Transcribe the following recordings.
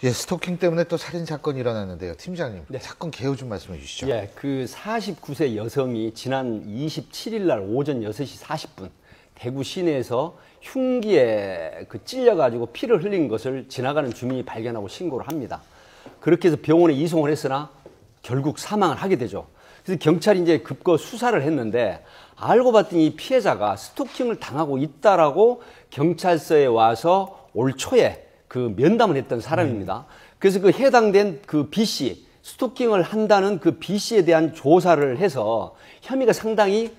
예, 스토킹 때문에 또 살인 사건이 일어났는데요. 팀장님, 네. 사건 개요 좀 말씀해 주시죠. 예, 그 49세 여성이 지난 27일 날 오전 6시 40분 대구 시내에서 흉기에 찔려가지고 피를 흘린 것을 지나가는 주민이 발견하고 신고를 합니다. 그렇게 해서 병원에 이송을 했으나 결국 사망을 하게 되죠. 그래서 경찰이 이제 급거 수사를 했는데 알고 봤더니 이 피해자가 스토킹을 당하고 있다라고 경찰서에 와서 올 초에 그 면담을 했던 사람입니다. 그래서 그 해당된 그 B 씨, 스토킹을 한다는 그 B 씨에 대한 조사를 해서 혐의가 상당히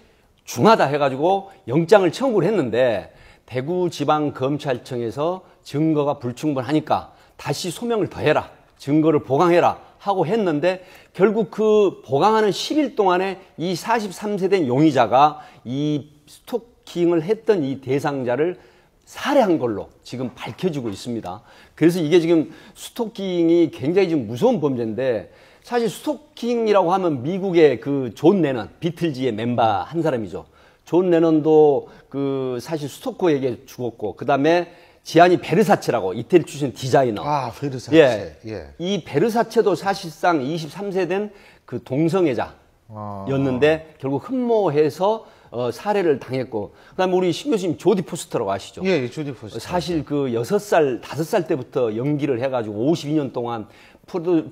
중하다 해가지고 영장을 청구를 했는데 대구지방검찰청에서 증거가 불충분하니까 다시 소명을 더해라, 증거를 보강해라 하고 했는데 결국 그 보강하는 10일 동안에 이 43세 된 용의자가 이 스토킹을 했던 이 대상자를 살해한 걸로 지금 밝혀지고 있습니다. 그래서 이게 지금 스토킹이 굉장히 좀 무서운 범죄인데 사실 스토킹이라고 하면 미국의 그 존 레넌, 비틀즈의 멤버 한 사람이죠. 존 레넌도 그 사실 스토커에게 죽었고 그 다음에 지아니 베르사체라고 이태리 출신 디자이너. 아, 베르사체. 예. 이 베르사체도 사실상 23세 된 그 동성애자였는데 결국 흠모해서 살해를 당했고 그다음에 우리 신 교수님 조디 포스터라고 아시죠? 예, 조디 포스터. 사실 그 6살, 5살 때부터 연기를 해가지고 52년 동안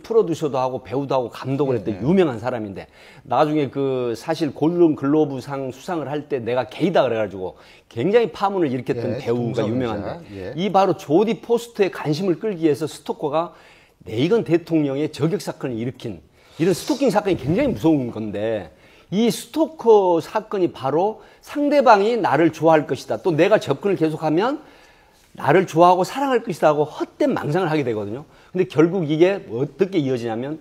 프로듀서도 하고 배우도 하고 감독을 했던 유명한 사람인데 나중에 그 사실 골든 글로브상 수상을 할 때 내가 게이다 그래가지고 굉장히 파문을 일으켰던 배우가 유명한데 이 바로 조디 포스터의 관심을 끌기 위해서 스토커가 레이건 대통령의 저격 사건을 일으킨 이런 스토킹 사건이 굉장히 무서운 건데 이 스토커 사건이 바로 상대방이 나를 좋아할 것이다. 또 내가 접근을 계속하면 나를 좋아하고 사랑할 것이다 하고 헛된 망상을 하게 되거든요. 근데 결국 이게 어떻게 이어지냐면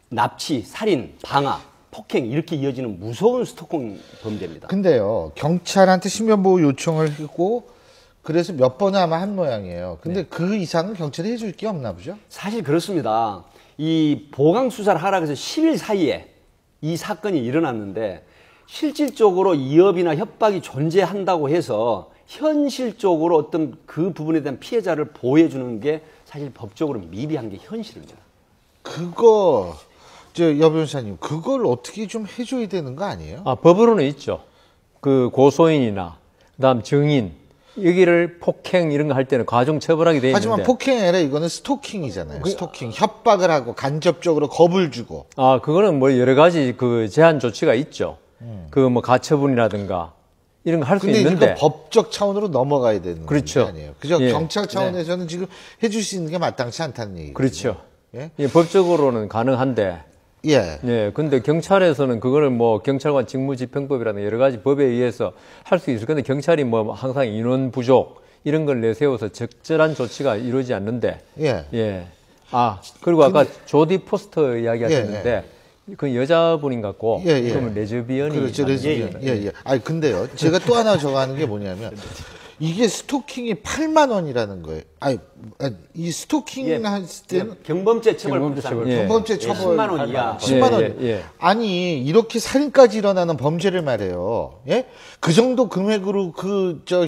납치, 살인, 방화, 폭행 이렇게 이어지는 무서운 스토킹 범죄입니다. 근데요, 경찰한테 신변보호 요청을 했고 그래서 몇 번을 아마 한 모양이에요. 근데 그 이상은 경찰이 해줄 게 없나 보죠? 사실 그렇습니다. 이 보강 수사를 하라 해서 10일 사이에 이 사건이 일어났는데 실질적으로 위협이나 협박이 존재한다고 해서 현실적으로 어떤 그 부분에 대한 피해자를 보호해 주는 게 사실 법적으로 미비한 게 현실입니다. 그거 여 변호사님, 그걸 어떻게 좀 해줘야 되는 거 아니에요? 법으로는 있죠. 그 고소인이나 그다음 증인 여기를 폭행 이런 거 할 때는 가중 처벌하게 돼 있는데 하지만 폭행이 아니라 이거는 스토킹이잖아요. 스토킹, 협박을 하고 간접적으로 겁을 주고. 그거는 뭐 여러 가지 그 제한 조치가 있죠. 그 뭐 가처분이라든가 이런 거 할 수 있는데. 근데 이거 법적 차원으로 넘어가야 되는 그렇죠. 거 아니에요. 그죠? 예. 경찰 차원에서는 지금 해줄 수 있는 게 마땅치 않다는 얘기죠. 그렇죠. 예? 법적으로는 가능한데. 예. 근데 경찰에서는 그거를 뭐 경찰관 직무집행법이라는 여러 가지 법에 의해서 할 수 있을 건데 경찰이 뭐 항상 인원 부족 이런 걸 내세워서 적절한 조치가 이루어지지 않는데. 그리고 아까 조디 포스터 이야기 하셨는데 그 여자분인 것 같고. 그러면 레즈비언이. 그렇죠. 레즈비언. 아니, 근데요. 제가 또 하나 저거 하는 게 뭐냐면 이게 스토킹이 8만 원이라는 거예요. 이 스토킹 했을 때는 경범죄 처벌법상 경범죄 처벌 10만 원 이하. 10만 원. 아니, 이렇게 살인까지 일어나는 범죄를 말해요. 예? 그 정도 금액으로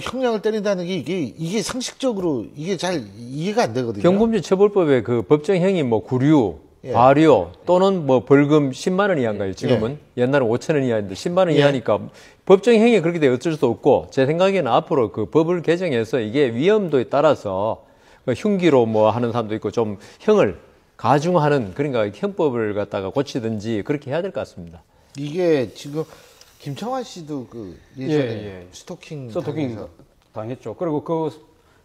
형량을 때린다는 게 이게 상식적으로 이게 잘 이해가 안 되거든요. 경범죄 처벌법에 그 법정형이 뭐 구류, 과료 또는 뭐 벌금 10만 원 이하인가요? 지금은 옛날에 5천 원 이하인데 10만 원 이하니까 법정형이 그렇게 돼 어쩔 수 없고 제 생각에는 앞으로 그 법을 개정해서 이게 위험도에 따라서 흉기로 뭐 하는 사람도 있고 좀 형을 가중하는 그러니까 형법을 갖다가 고치든지 그렇게 해야 될 것 같습니다. 이게 지금 김청환 씨도 그 예전에 스토킹 당했죠. 그리고 그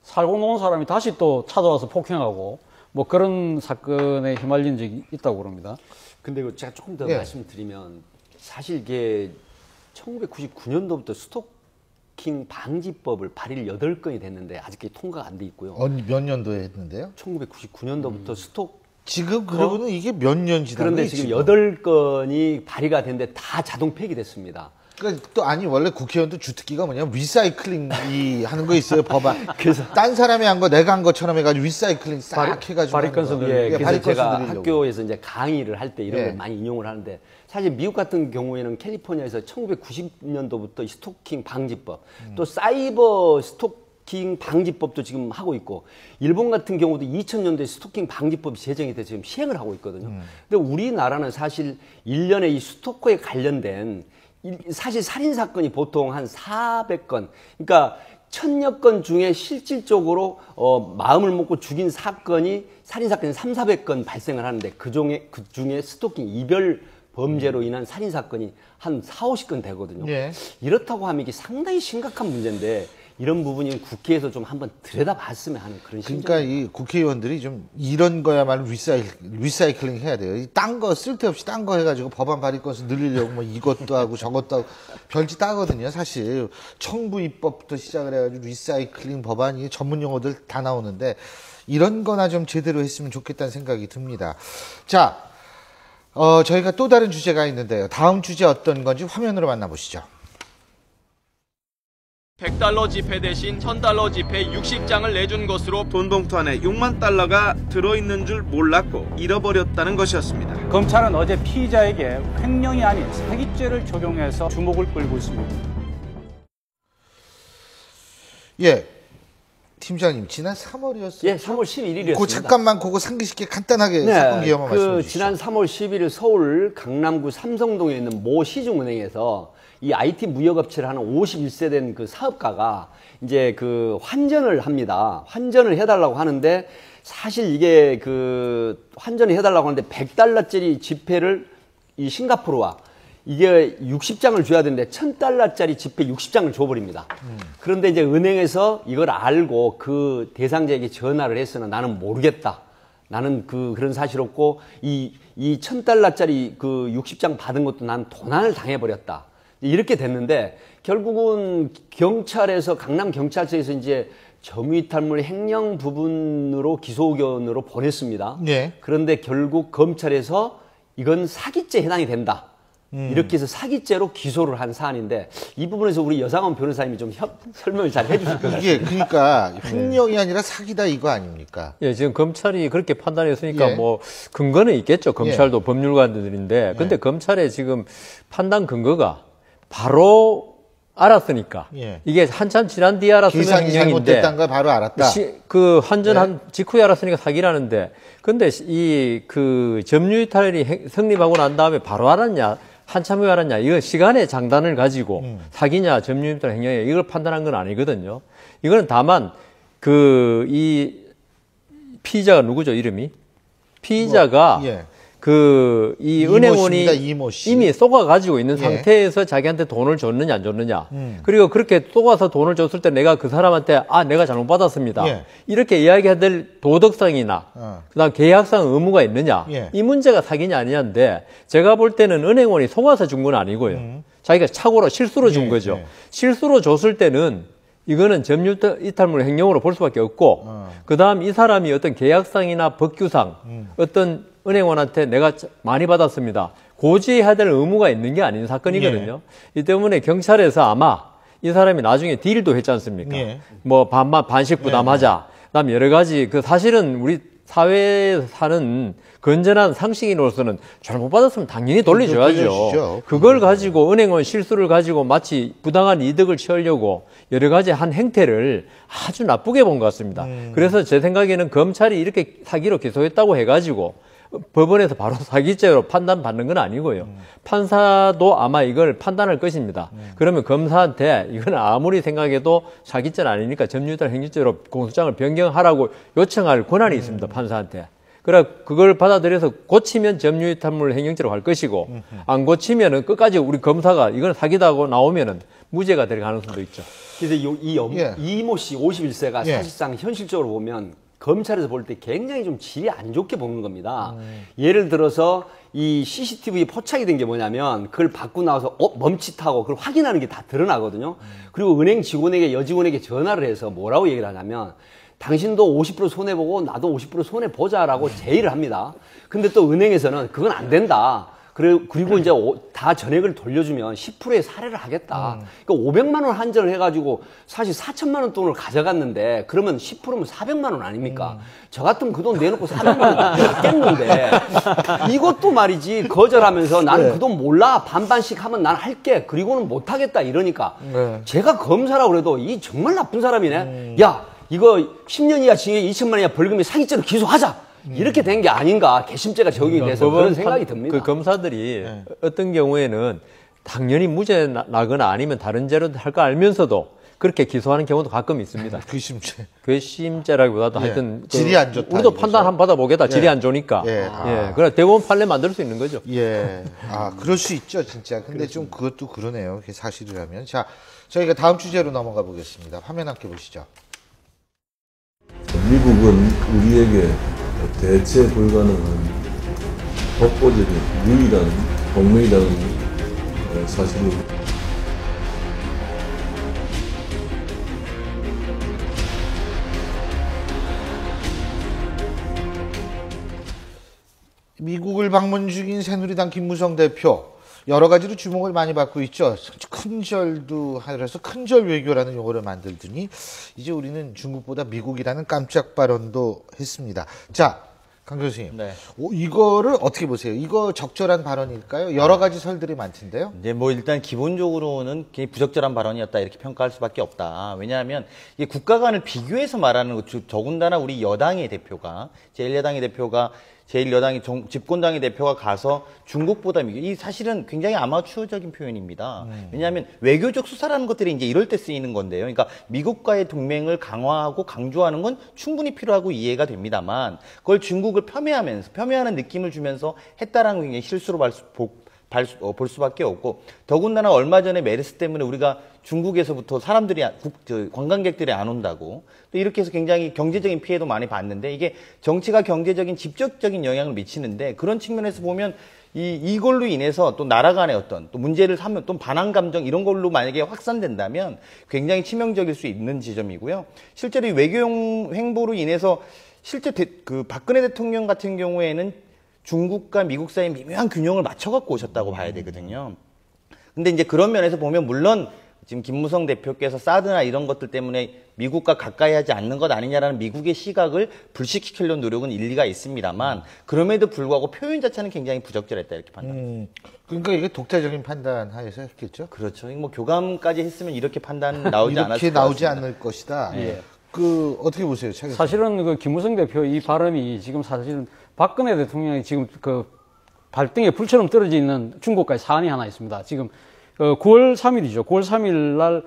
살고 놓은 사람이 다시 또 찾아와서 폭행하고 뭐 그런 사건에 휘말린 적이 있다고 그럽니다. 근데 제가 조금 더 말씀드리면 사실 이게 1999년도부터 스토킹 방지법을 발의를 8건이 됐는데 아직까지 통과가 안 돼 있고요. 몇 년도에 했는데요? 1999년도부터 지금 그러고는 이게 몇 년 지난 그런데 지금 8건이 발의가 됐는데 다 자동 폐기됐습니다. 그러니까 또 아니 원래 국회의원도 주특기가 뭐냐면 리사이클링 하는 거 있어요. 법안. 그래서 딴 사람이 한 거 내가 한 것처럼 해가지고 리사이클링 싹 해가지고 그래서 제가 학교에서 이제 강의를 할 때 이런 걸 많이 인용을 하는데 사실 미국 같은 경우에는 캘리포니아에서 1990년도부터 스토킹 방지법 또 사이버 스토킹 스토킹 방지법도 지금 하고 있고 일본 같은 경우도 2000년도에 스토킹 방지법이 제정이 돼서 지금 시행을 하고 있거든요. 근데 우리나라는 사실 1년에 이 스토커에 관련된 사실 살인 사건이 보통 한 400건, 그러니까 1000여 건 중에 실질적으로 마음을 먹고 죽인 사건이 살인 사건이 300~400건 발생을 하는데 그 중에 스토킹 이별 범죄로 인한 살인 사건이 한 40~50건 되거든요. 예. 이렇다고 하면 이게 상당히 심각한 문제인데 이런 부분이 국회에서 좀 한번 들여다봤으면 하는 그런 심정. 그러니까 이 국회의원들이 좀 이런 거야말로 리사이클링 해야 돼요. 이 딴 거 쓸데없이 딴 거 해가지고 법안 발의 건수 늘리려고 뭐 이것도 하고 저것도 하고 별짓 따거든요. 사실 청부 입법부터 시작을 해가지고 리사이클링 법안이 전문 용어들 다 나오는데 이런 거나 좀 제대로 했으면 좋겠다는 생각이 듭니다. 자, 저희가 또 다른 주제가 있는데요. 다음 주제 어떤 건지 화면으로 만나보시죠. 100달러 지폐 대신 1000달러 지폐 60장을 내준 것으로 돈 봉투 안에 6만 달러가 들어있는 줄 몰랐고 잃어버렸다는 것이었습니다. 검찰은 어제 피의자에게 횡령이 아닌 사기죄를 적용해서 주목을 끌고 있습니다. 예. 팀장님, 지난 3월이었어요. 예, 3월 11일이었습니다. 그 잠깐만 그거 상기시켜 간단하게 사건 기여만 말씀해 주시죠. 지난 3월 11일 서울 강남구 삼성동에 있는 모 시중은행에서 이 IT 무역업체를 하는 51세 된 그 사업가가 이제 그 환전을 합니다. 환전을 해달라고 하는데 사실 이게 그 환전을 해달라고 하는데 100달러짜리 지폐를 이 싱가포르와 이게 60장을 줘야 되는데 1000달러짜리 지폐 60장을 줘버립니다. 그런데 이제 은행에서 이걸 알고 그 대상자에게 전화를 했으나 나는 모르겠다. 나는 그런 사실 없고 이 1000달러짜리 그 60장 받은 것도 난 도난을 당해버렸다. 이렇게 됐는데 결국은 경찰에서 강남 경찰서에서 이제 점유이탈물 횡령 부분으로 기소 의견으로 보냈습니다. 네. 그런데 결국 검찰에서 이건 사기죄에 해당이 된다. 이렇게 해서 사기죄로 기소를 한 사안인데 이 부분에서 우리 여상원 변호사님이 좀 설명을 잘 해주실 것 같아요. 이게 그러니까 횡령이 아니라 사기다 이거 아닙니까? 예, 지금 검찰이 그렇게 판단했으니까 예. 뭐 근거는 있겠죠. 검찰도 법률가들인데. 근데 검찰의 지금 판단 근거가 바로 알았으니까. 예. 이게 한참 지난 뒤에 알았으면 계산이 횡령인데. 잘못됐다는 걸 바로 알았다. 그 환전한 직후에 알았으니까 사기라는데. 근데 그 점유이탈이 성립하고 난 다음에 바로 알았냐? 한참 후에 알았냐? 이거 시간의 장단을 가지고 사기냐, 점유이탈 횡령이냐 이걸 판단한 건 아니거든요. 이거는 다만 이 피의자가 누구죠? 이름이? 피의자가 예. 이 이모 은행원이 씨입니다, 이모 씨. 이미 쏘가 가지고 있는 예. 상태에서 자기한테 돈을 줬느냐 안 줬느냐. 그리고 그렇게 쏘가서 돈을 줬을 때 내가 그 사람한테 내가 잘못 받았습니다. 예. 이렇게 이야기해야 될 도덕성이나 그다음 계약상 의무가 있느냐. 예. 이 문제가 사기냐 아니냐인데 제가 볼 때는 은행원이 속아서 준 건 아니고요. 자기가 착오로 실수로 준 예, 거죠. 예. 실수로 줬을 때는 이거는 점유이탈물 횡령으로 볼 수밖에 없고 그다음 이 사람이 어떤 계약상이나 법규상 어떤 은행원한테 내가 많이 받았습니다. 고지해야 될 의무가 있는 게 아닌 사건이거든요. 이 때문에 경찰에서 아마 이 사람이 나중에 딜도 했지 않습니까? 예. 뭐 반씩 부담하자. 그다음 여러 가지 사실은 우리 사회에 사는 건전한 상식인으로서는 잘못 받았으면 당연히 돌려줘야죠. 돌려주죠. 그걸 가지고 은행원 실수를 가지고 마치 부당한 이득을 취하려고 여러 가지 한 행태를 아주 나쁘게 본 것 같습니다. 그래서 제 생각에는 검찰이 이렇게 사기로 기소했다고 해가지고 법원에서 바로 사기죄로 판단받는 건 아니고요. 판사도 아마 이걸 판단할 것입니다. 그러면 검사한테 이건 아무리 생각해도 사기죄는 아니니까 점유이탈 횡령죄로 공소장을 변경하라고 요청할 권한이 있습니다. 판사한테. 그래 그걸 받아들여서 고치면 점유이탈물 횡령죄로 갈 것이고 안 고치면은 끝까지 우리 검사가 이건 사기다고 나오면은 무죄가 될 가능성도 있죠. 그래서 예. 이모 씨 51세가 예. 사실상 현실적으로 보면 검찰에서 볼 때 굉장히 좀 질이 안 좋게 보는 겁니다. 예를 들어서 이 CCTV 포착이 된 게 뭐냐면 그걸 받고 나와서 멈칫하고 그걸 확인하는 게 다 드러나거든요. 그리고 은행 직원에게 여직원에게 전화를 해서 뭐라고 얘기를 하냐면 당신도 50% 손해보고 나도 50% 손해보자라고 제의를 합니다. 근데 또 은행에서는 그건 안 된다. 그리고 이제 다 전액을 돌려주면 10%의 사례를 하겠다. 그러니까 500만 원 한전을 해가지고 사실 4천만 원 돈을 가져갔는데 그러면 10%면 400만 원 아닙니까? 저 같으면 그 돈 내놓고 400만 원 받겠는데 이것도 말이지 거절하면서 나는 그 돈 몰라 반반씩 하면 난 할게 그리고는 못 하겠다 이러니까 제가 검사라고 그래도 이 정말 나쁜 사람이네. 야 이거 10년 이하 징역 2천만 원 이하 벌금이 사기죄로 기소하자. 이렇게 된 게 아닌가 개심죄가 적용이 돼서 그런 생각이 듭니다. 그 검사들이 어떤 경우에는 당연히 무죄 나거나 아니면 다른 죄로 할 거 알면서도 그렇게 기소하는 경우도 가끔 있습니다. 괘씸죄. 괘씸죄라기보다도 하여튼 질이 안 좋다. 우리도 판단 한번 받아보겠다. 질이 안 좋으니까. 그래 대법원 판례 만들 수 있는 거죠. 그럴 수 있죠, 진짜. 근데 좀 그것도 그러네요. 그게 사실이라면. 자, 저희가 다음 주제로 넘어가 보겠습니다. 화면 함께 보시죠. 미국은 우리에게 대체 불가능한 독보적인 유일한 동맹이라는 사실을 미국을 방문 중인 새누리당 김무성 대표 여러 가지로 주목을 많이 받고 있죠. 큰절도 하여서 큰절 외교라는 용어를 만들더니 이제 우리는 중국보다 미국이라는 깜짝 발언도 했습니다. 자, 강 교수님, 이거를 어떻게 보세요? 이거 적절한 발언일까요? 여러 가지 설들이 많던데요. 이제 뭐 일단 기본적으로는 굉장히 부적절한 발언이었다 이렇게 평가할 수밖에 없다. 왜냐하면 이게 국가 간을 비교해서 말하는 것, 더군다나 우리 여당의 대표가 제1야당의 대표가 제1여당이 집권당의 대표가 가서 중국보다 미국, 이 사실은 굉장히 아마추어적인 표현입니다. 왜냐하면 외교적 수사라는 것들이 이제 이럴 때 쓰이는 건데요. 그러니까 미국과의 동맹을 강화하고 강조하는 건 충분히 필요하고 이해가 됩니다만 그걸 중국을 폄훼하는 느낌을 주면서 했다라는 게 굉장히 실수로 볼 수밖에 없고 더군다나 얼마 전에 메르스 때문에 우리가 중국에서부터 사람들이 관광객들이 안 온다고 또 이렇게 해서 굉장히 경제적인 피해도 많이 봤는데 이게 정치가 경제적인 직접적인 영향을 미치는데 그런 측면에서 보면 이걸로 인해서 또 나라 간의 어떤 또 문제를 하면 또 반항 감정 이런 걸로 만약에 확산된다면 굉장히 치명적일 수 있는 지점이고요. 실제로 이 외교 행보로 인해서 실제 그 박근혜 대통령 같은 경우에는 중국과 미국 사이의 미묘한 균형을 맞춰갖고 오셨다고 봐야 되거든요. 근데 이제 그런 면에서 보면 물론 지금 김무성 대표께서 사드나 이런 것들 때문에 미국과 가까이 하지 않는 것 아니냐라는 미국의 시각을 불식시키려는 노력은 일리가 있습니다만 그럼에도 불구하고 표현 자체는 굉장히 부적절했다 이렇게 판단합니다. 그러니까 이게 독자적인 판단 하에서 했겠죠? 그렇죠. 뭐 교감까지 했으면 이렇게 판단 나오지 않았을 이렇게 나오지 않을 것이다. 그 어떻게 보세요, 차기? 사실은 그 김무성 대표 이 발언이 지금 사실은 박근혜 대통령이 지금 그 발등에 불처럼 떨어져 있는 중국과의 사안이 하나 있습니다. 지금 9월 3일이죠. 9월 3일 날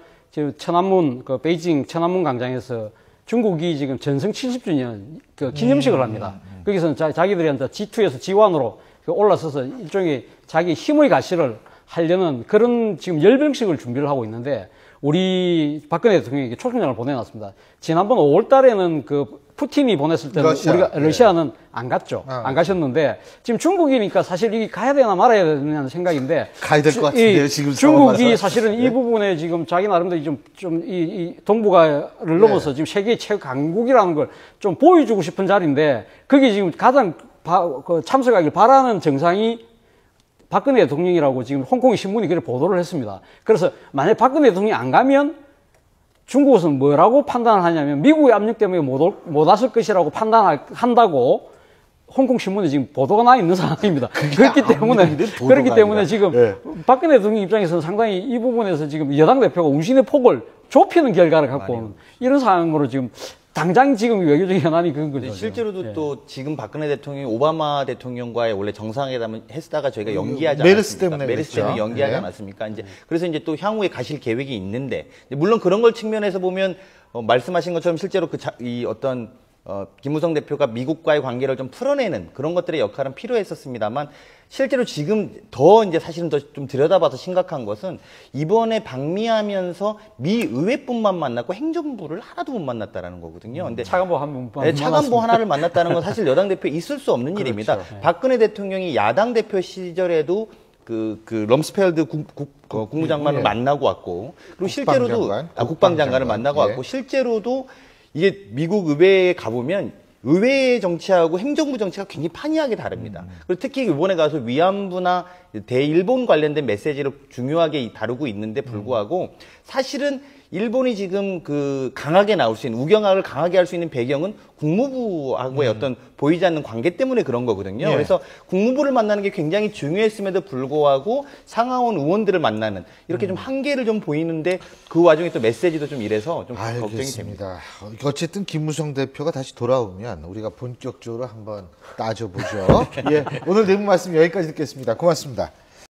천안문 베이징 천안문 광장에서 중국이 지금 전성 70주년 그 기념식을 합니다. 거기서는 자기들한테 G2에서 G1으로 올라서서 일종의 자기 힘의 가시를 하려는 그런 지금 열병식을 준비를 하고 있는데 우리 박근혜 대통령에게 초청장을 보내놨습니다. 지난번 5월 달에는 그 푸틴이 보냈을 때는 러시아는 안 갔죠. 안 가셨는데 지금 중국이니까 사실 이게 가야 되나 말아야 되냐는 생각인데 가야 될 것 같은데요. 지금 중국이 사실은 이 부분에 지금 자기 나름대로 이 동북아를 넘어서 지금 세계 최강국이라는 걸 좀 보여주고 싶은 자리인데 그게 지금 가장 참석하길 바라는 정상이 박근혜 대통령이라고 지금 홍콩의 신문이 그렇게 보도를 했습니다. 그래서 만약 박근혜 대통령이 안 가면 중국은 뭐라고 판단을 하냐면 미국의 압력 때문에 못 왔을 것이라고 판단한다고 홍콩 신문에 지금 보도가 나 있는 상황입니다. 그렇기 때문에 지금 박근혜 대통령 입장에서는 상당히 이 부분에서 지금 여당 대표가 운신의 폭을 좁히는 결과를 갖고 오는 이런 상황으로 지금 당장 지금 외교적 현안이 그런 거죠. 실제로도 또 지금 박근혜 대통령이 오바마 대통령과의 원래 정상회담을 했다가 저희가 연기하지 메르스 않았습니까? 때문에 메르스 때문에 연기하지 않았습니까? 이제 그래서 이제 또 향후에 가실 계획이 있는데 물론 그런 걸 측면에서 보면 말씀하신 것처럼 실제로 김무성 대표가 미국과의 관계를 좀 풀어내는 그런 것들의 역할은 필요했었습니다만 실제로 지금 더 이제 사실은 더 좀 들여다봐서 심각한 것은 이번에 방미하면서 미 의회뿐만 만났고 행정부를 하나도 못 만났다라는 거거든요. 근데 차관보 한 분, 차관보 하나를 만났다는 건 사실 여당 대표에 있을 수 없는 일입니다. 박근혜 대통령이 야당 대표 시절에도 그 럼스펠드 국무장관을 만나고 왔고 그리고 실제로도 국방장관을 만나고 왔고 실제로도 이게 미국 의회에 가보면 의회 정치하고 행정부 정치가 굉장히 판이하게 다릅니다. 그리고 특히 이번에 가서 위안부나 대일본 관련된 메시지를 중요하게 다루고 있는데 불구하고 사실은 일본이 지금 그 강하게 나올 수 있는 우경학을 강하게 할 수 있는 배경은 국무부하고의 어떤 보이지 않는 관계 때문에 그런 거거든요. 예. 그래서 국무부를 만나는 게 굉장히 중요했음에도 불구하고 상하원 의원들을 만나는 이렇게 좀 한계를 좀 보이는데 그 와중에 또 메시지도 좀 이래서 좀 걱정이 됩니다. 알겠습니다. 어쨌든 김무성 대표가 다시 돌아오면 우리가 본격적으로 한번 따져보죠. 예, 오늘 내부 말씀 여기까지 듣겠습니다. 고맙습니다.